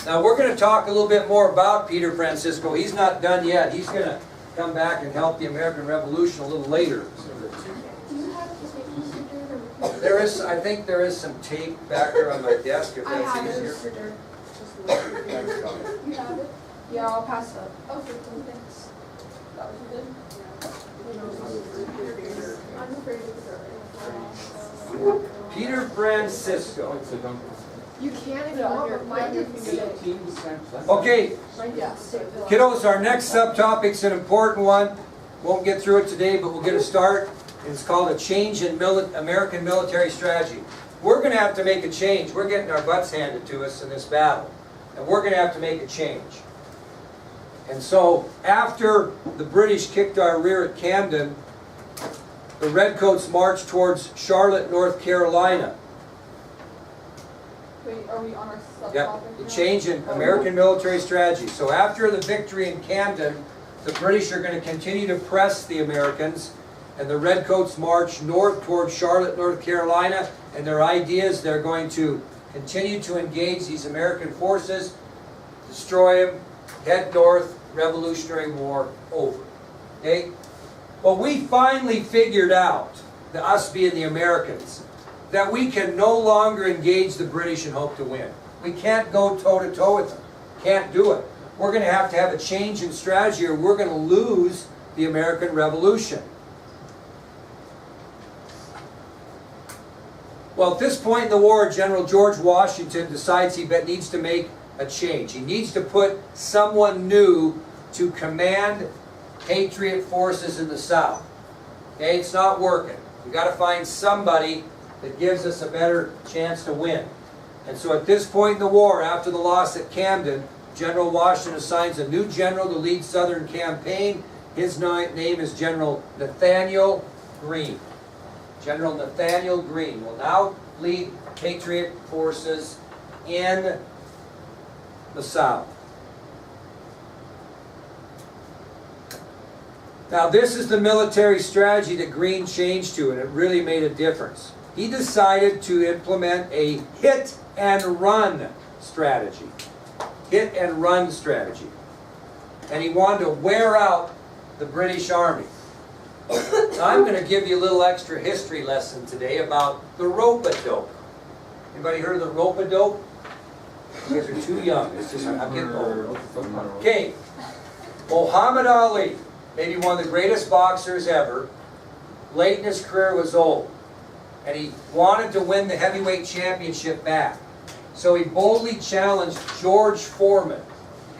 Now we're going to talk a little bit more about Peter Francisco. He's not done yet. He's going to come back and help the American Revolution a little later. Do you have a tape measure? There is, I think there is some tape back there on my desk if I that's have easier. it. You have it? Yeah, I'll pass it up. Okay, thanks. That was good? I'm afraid it's Peter Francisco. You can't even know, but mine didn't say. Okay, Yeah. kiddos, our next subtopic's an important one. Won't get through it today, but we'll get a start. It's called a change in American military strategy. We're going to have to make a change. We're getting our butts handed to us in this battle. And we're going to have to make a change. And so, after the British kicked our rear at Camden, the Redcoats marched towards Charlotte, North Carolina. Wait, are we on our subtopic Yep, the now? change in American military strategy. So after the victory in Camden, the British are going to continue to press the Americans, and the Redcoats march north towards Charlotte, North Carolina, and their idea is they're going to continue to engage these American forces, destroy them, head north, Revolutionary War over. Okay? Well, we finally figured out, us being the Americans, that we can no longer engage the British and hope to win. We can't go toe-to-toe with them. Can't do it. We're going to have a change in strategy or we're going to lose the American Revolution. Well, at this point in the war, General George Washington decides he needs to make a change. He needs to put someone new to command Patriot forces in the South. Okay, it's not working. We've got to find somebody that gives us a better chance to win. And so at this point in the war, after the loss at Camden, General Washington assigns a new general to lead Southern campaign. His name is General Nathaniel Greene. General Nathaniel Greene will now lead Patriot forces in the South. Now this is the military strategy that Greene changed to, and it really made a difference. He decided to implement a hit and run strategy. Hit and run strategy. And he wanted to wear out the British Army. Now I'm going to give you a little extra history lesson today about the rope-a-dope. Anybody heard of the rope-a-dope? You guys are too young. It's just, I'm getting old. Okay. Muhammad Ali, maybe one of the greatest boxers ever, late in his career was old. And he wanted to win the heavyweight championship back. So he boldly challenged George Foreman,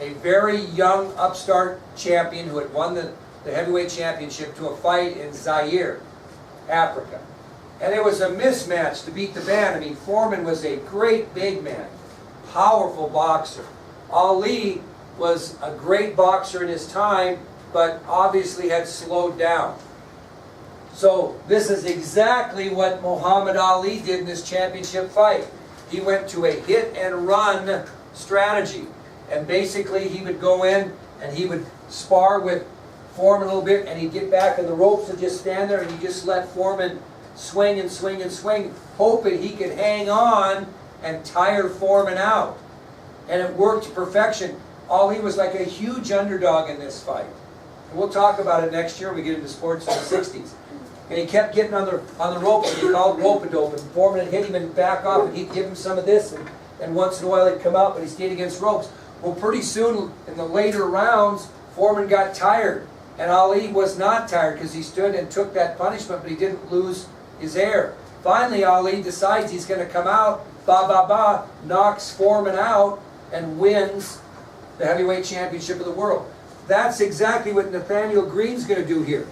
a very young upstart champion who had won the heavyweight championship, to a fight in Zaire, Africa. And it was a mismatch to beat the man. I mean, Foreman was a great big man, powerful boxer. Ali was a great boxer in his time, but obviously had slowed down. So this is exactly what Muhammad Ali did in this championship fight. He went to a hit and run strategy. And basically he would go in and he would spar with Foreman a little bit, and he'd get back on the ropes and just stand there, and he just let Foreman swing and swing and swing, hoping he could hang on and tire Foreman out. And it worked to perfection. Ali was like a huge underdog in this fight. And we'll talk about it next year when we get into sports in the 60s. And he kept getting on the ropes, and he called rope-a-dope, and Foreman would hit him and back off, and he'd give him some of this, and once in a while he'd come out, but he stayed against ropes. Well, pretty soon, in the later rounds, Foreman got tired. And Ali was not tired because he stood and took that punishment, but he didn't lose his air. Finally, Ali decides he's going to come out, knocks Foreman out, and wins the heavyweight championship of the world. That's exactly what Nathaniel Greene's going to do here.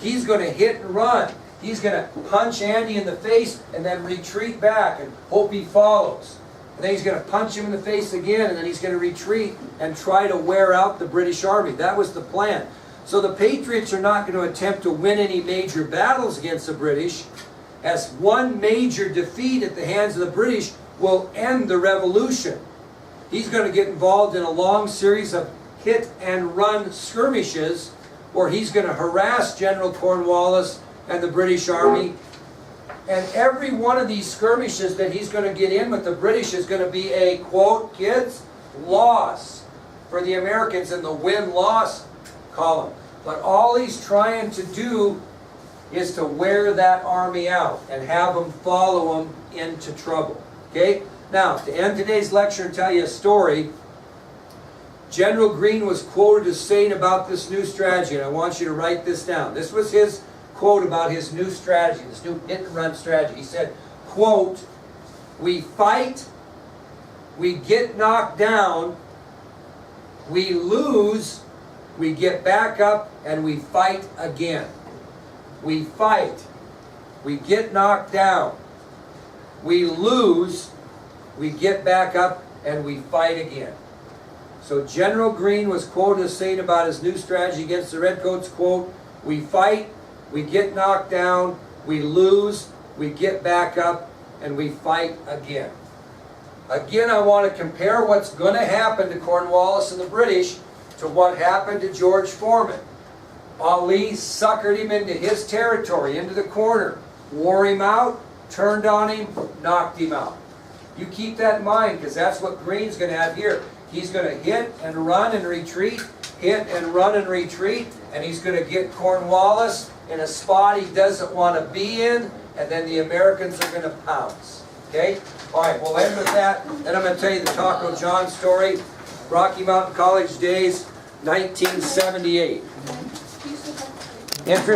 He's going to hit and run. He's going to punch Andy in the face and then retreat back and hope he follows. And then he's going to punch him in the face again, and then he's going to retreat and try to wear out the British Army. That was the plan. So the Patriots are not going to attempt to win any major battles against the British, as one major defeat at the hands of the British will end the revolution. He's going to get involved in a long series of hit and run skirmishes where he's going to harass General Cornwallis and the British Army. And every one of these skirmishes that he's going to get in with the British is going to be a, quote, kids, loss for the Americans in the win-loss column. But all he's trying to do is to wear that army out and have them follow him into trouble. Okay? Now, to end today's lecture and tell you a story, General Greene was quoted as saying about this new strategy, and I want you to write this down. This was his quote about his new strategy, this new hit-and-run strategy. He said, quote, "We fight, we get knocked down, we lose, we get back up, and we fight again." We fight, we get knocked down, we lose, we get back up, and we fight again. So General Greene was quoted as saying about his new strategy against the Redcoats, quote, "We fight, we get knocked down, we lose, we get back up, and we fight again." Again, I want to compare what's going to happen to Cornwallis and the British to what happened to George Foreman. Ali suckered him into his territory, into the corner, wore him out, turned on him, knocked him out. You keep that in mind, because that's what Greene's going to have here. He's going to hit and run and retreat, hit and run and retreat, and he's going to get Cornwallis in a spot he doesn't want to be in, and then the Americans are going to pounce. Okay? All right, we'll end with that. Then I'm going to tell you the Taco John story. Rocky Mountain College days, 1978. Interest